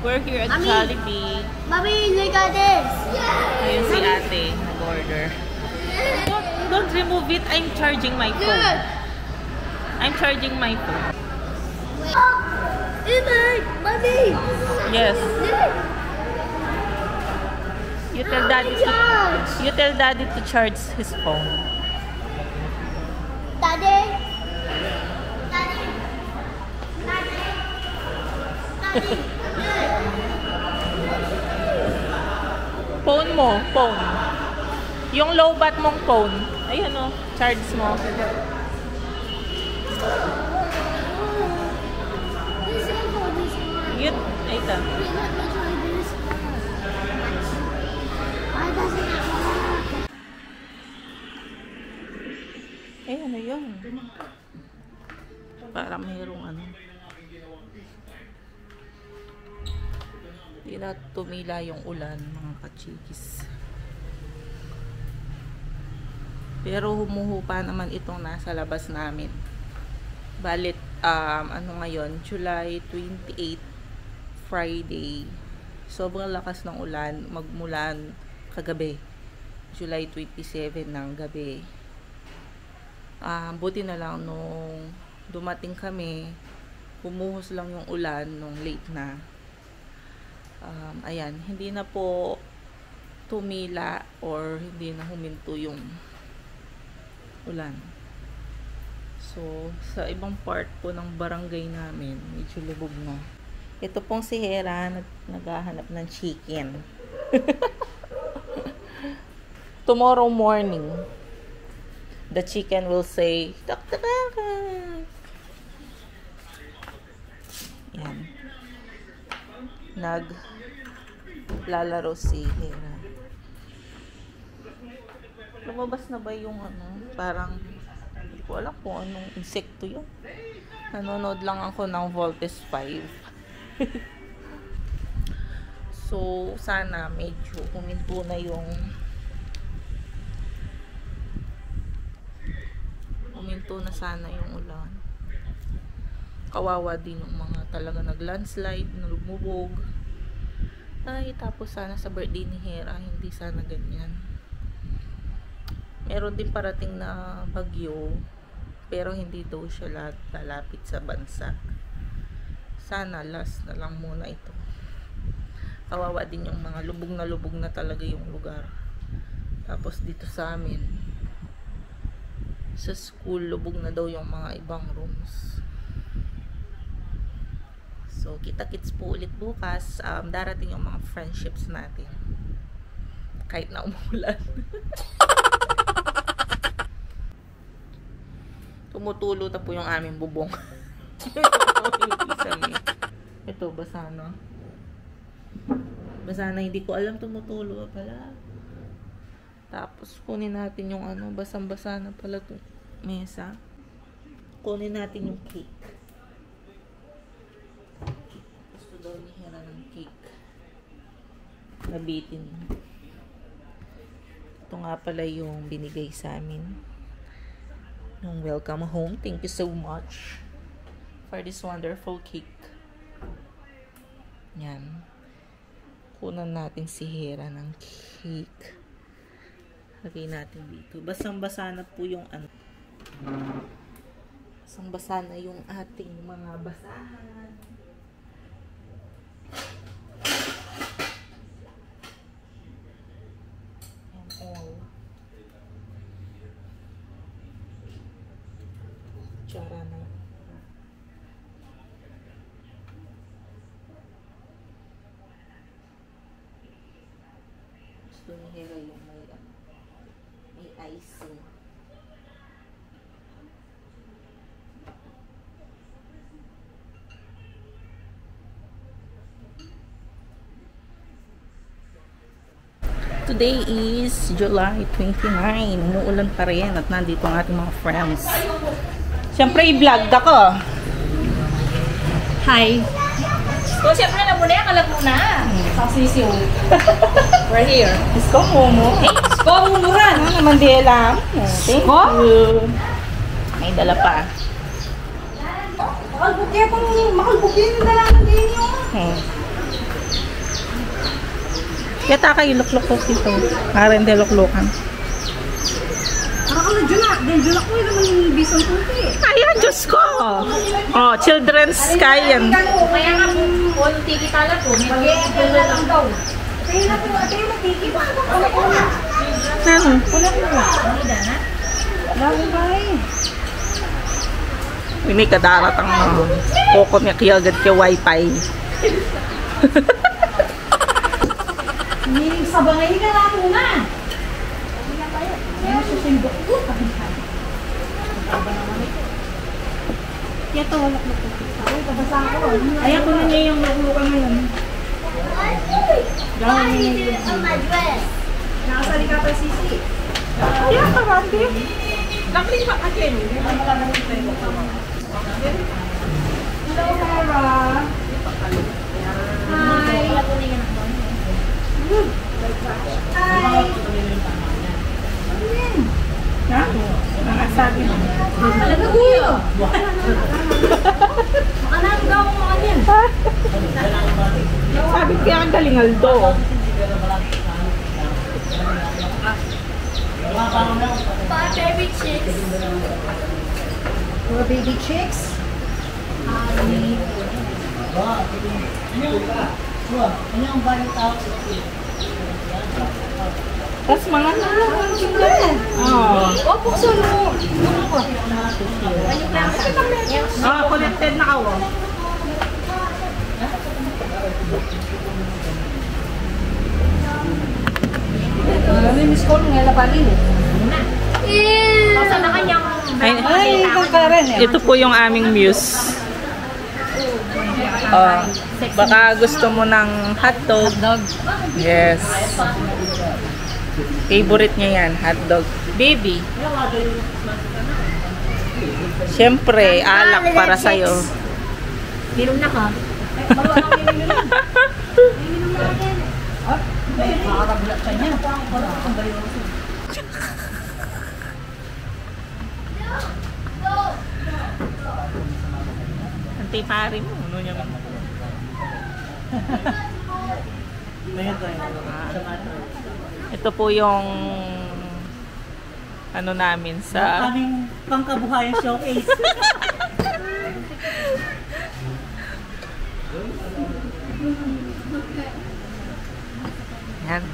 We're here at Jollibee. Mommy, look at this. Ayun si ate, nag-order. Don't remove it. I'm charging my phone. I'm charging my phone. Mommy. Yes. You tell daddy to charge his phone. Daddy. Phone mo, phone. Yung low bat mong phone. Ayun o, charge mo. Yun, ito. Eh, ano yun? Parang mayroong ano. Hindi na tumila yung ulan, mga kachikis. Pero humuhupa naman itong nasa labas namin. Balit, ano ngayon? July 28, Friday. Sobrang lakas ng ulan, magmulan kagabi. July 27 ng gabi. Buti na lang nung dumating kami, humuhos lang yung ulan nung late na. Ayan, hindi na po tumila or hindi na huminto yung ulan. So, sa ibang part po ng barangay namin, medyo lubog na. Ito pong si Hera, naghahanap ng chicken. Tomorrow morning, the chicken will say, "Tak tak tak." Yan. Naglalaro si Hera. Lumabas na ba yung ano, parang hindi ko alam kung anong insekto yun. Nanonood lang ako ng Voltes 5. So, sana medyo huminto na yung sana yung ulan. Kawawa din yung mga talaga nag-landslide, lumubog. Ay, tapos sana sa birthday ni Hera, hindi sana ganyan. Meron din parating na bagyo, pero hindi daw siya lalapit sa bansa. Sana last na lang muna ito. Kawawa din yung mga lubog na talaga yung lugar. Tapos dito sa amin, sa school, lubog na daw yung mga ibang rooms. So, kita-kits po ulit bukas. Darating yung mga friendships natin. Kahit na umulan. Tumutulo na po yung aming bubong. Ito, basa na. Basa na, hindi ko alam tumutulo pala. Tapos, kunin natin yung ano, basang-basa na pala itong mesa. Kunin natin yung cake. Gusto daw ni Hera ng cake. Nabitin. Ito nga pala yung binigay sa amin. Yung welcome home. Thank you so much for this wonderful cake. Yan. Kunan natin si Hera ng cake. Lagay natin dito. Basang-basa na po yung ano. Basang-basa na yung ating mga basahan. And all. Tsara na. Gusto ni Hera yung may icing. Today is July 29. Umuulan pa rin at nandito ang ating mga friends. Siyempre, i-vlog ako. Hi. So, siyempre na muna yung kalaguna. Sasisiw. We're here. Isko Momo. Hey, Isko Mumuran. Ano naman di alam? Thank you. May dala pa. Makalbukya pang makalbukya yung dala ng din yung. Yata kayo luklok-lok dito. Karen de luklokan. Nakakala dyan na. Dyan ako yung naman yung bisong puti. Ayan, Diyos ko! Oh, children's sky yan. Kaya nga kung tiki tala po, may pag-i-ipala lang daw. Kaya na po, ate yung tiki pa. Ano ko na? Ano? Wala ko na. Hindi na? Bago ba eh. May kadaratang koko niya kaya agad kaya wifi. Hindi sa bangay ka na po na. Ngayon susindok ko. Ito, luklok ko. Ay, tabasa ako. Ay, ako na niya yung luklukan ngayon. Why is it on my dress? Nakasali ka pa, Sisi. Kaya karante. Nakling pa akin. Hello, Mara. Hi. Hi. Ha? Nakasabi mo. Talaga ko yun. Makanang daw mo kanyan. Sabi kaya ang galing Aldo. Baby chicks. Mga baby chicks. Tapos mga Oh, buksan mo. connected na ako. May miss call nga labalin. Ew. Basta na kanyang Ay, ito po yung aming muse. Baka gusto mo ng hotdog. Yes. Favorite niya yan, hotdog. Baby. Siyempre, alak para sa'yo. Minom na ka. Makakabulak siya niya. Antipari mo. Ano niya mo? Ito po yung ano namin sa aming pangkabuhayan showcase. yan.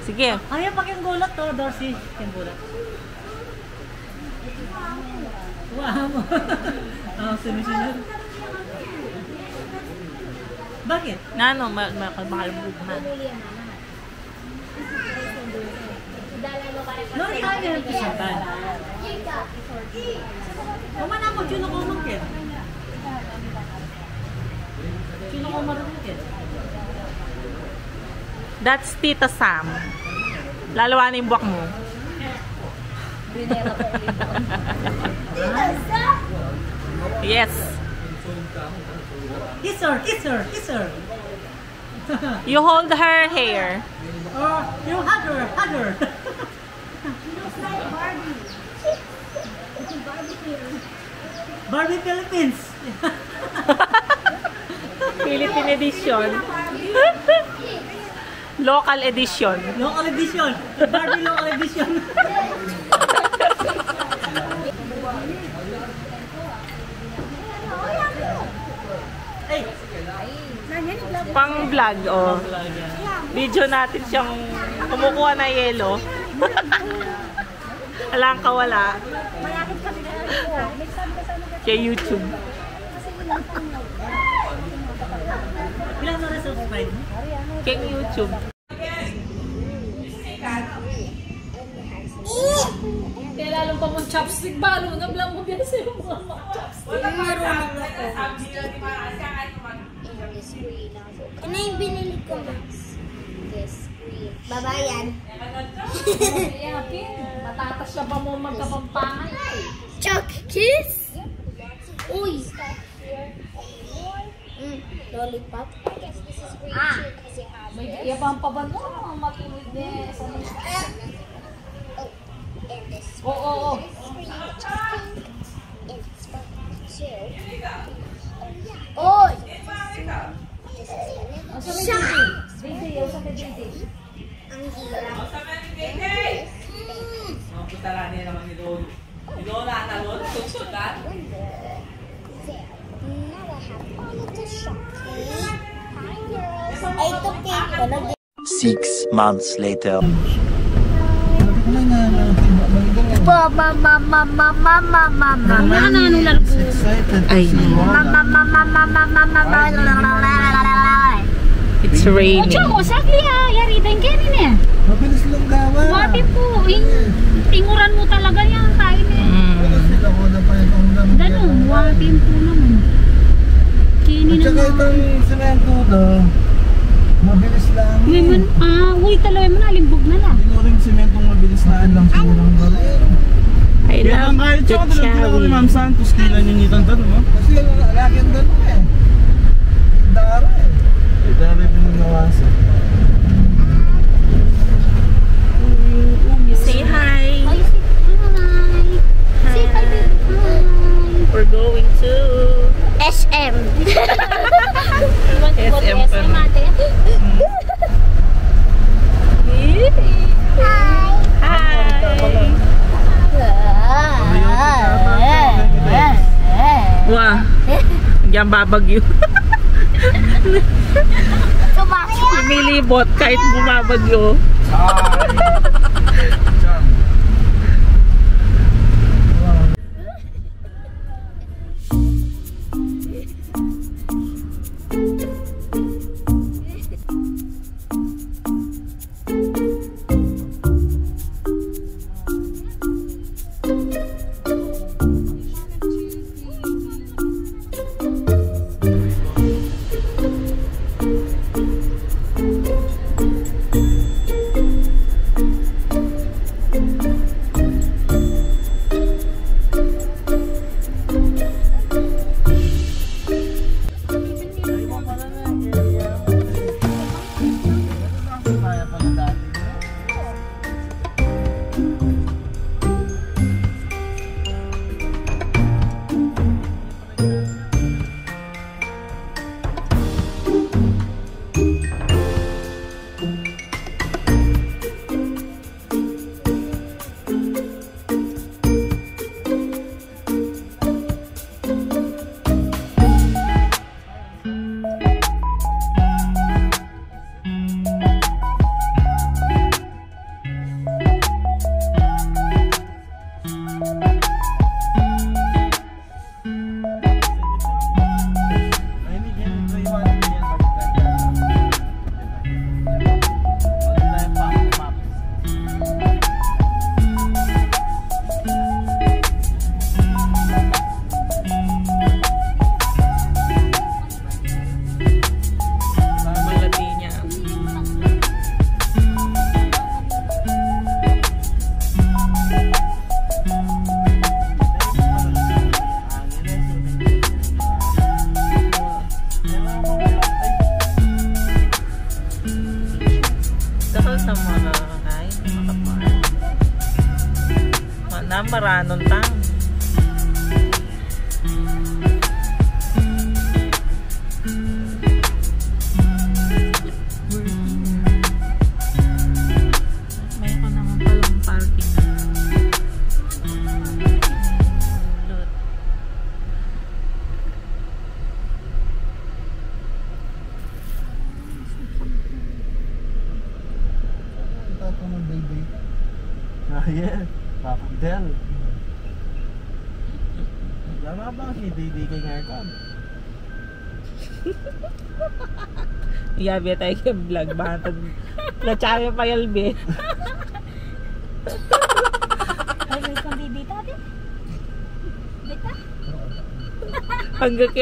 Sige. Ayaw pa yung gulat to, Dorsey. Yung gulat. Wow. Sinisunod. Bakit? Nano, makalbog na. No, tayo yung pisaban. Kuman ako, sino ko umangkit? Sino ko marumangkit? That's Tita Sam. Lalawa na yung buwak mo. Yes. Kiss her, kiss her, kiss her. You hold her hair. Or you hug her, hug her. Barbie Philippines. Philippine edition. Local edition. Local edition. Barbie local edition. Hey. Pang vlog, oh. Video natin siyang kumukuha na yelo. Alang kawala. Kaya YouTube. Ilan na subscribe mo? Kaya YouTube. Kaya lalong pa mong chopstick ba? Lunab lang mo yan sa'yo mga chopstick. Ano yung binili ko, Max? Babayan. Kaya, Pin, matatas siya pa mo magkapampangan. Chuck kiss? Uy. Lollipop? May iyabang pa ba mo? Matinis. Oo. Oy! Asa may baby? Baby, asa may baby? tala niya naman ni Lolo. Ni Lola na Lolo, tutsutan. Now I have all of the shocking. Hi, girls. Ay, ito cake ko. 6 months later. It's raining. Ocho mo, sakli ha. Yari, thank you rin eh. Mabilis lang gawa. Wati po. Tinguran mo talaga yan. Kain eh. Wala sila ko na pa yung ulam. Ganun, wati po naman. Kini At saka naman. itong semento do, mabilis lang. Ngayon, uy, talaga mo na. Limbog na lang. Hindi ko rin sementong mabilis na lang siguro ng galing. I love kahit the siya ko ni Ma'am cherry. Santos, kailan yung nitan doon, no? Kasi lagi ang doon eh. Dara eh. Dara yung pinagawasan. You say hi. Ay, hi. Say hi, baby. Hi. We're going to SM. You want to go to SM pa SM, na. ate? Hi. Wah, diyan babagyo. Lumilibot kahit bumabagyo. Maranon tang. May ko naman palang parking. Tato ng baby. Yeah. Papagdel. Lama ba si Didi kay ngayon? Iyabi tayo kay vlog. Bantag. Nachaya pa yalbi. Ay, may kong bibita, ate. Bita? Hanggang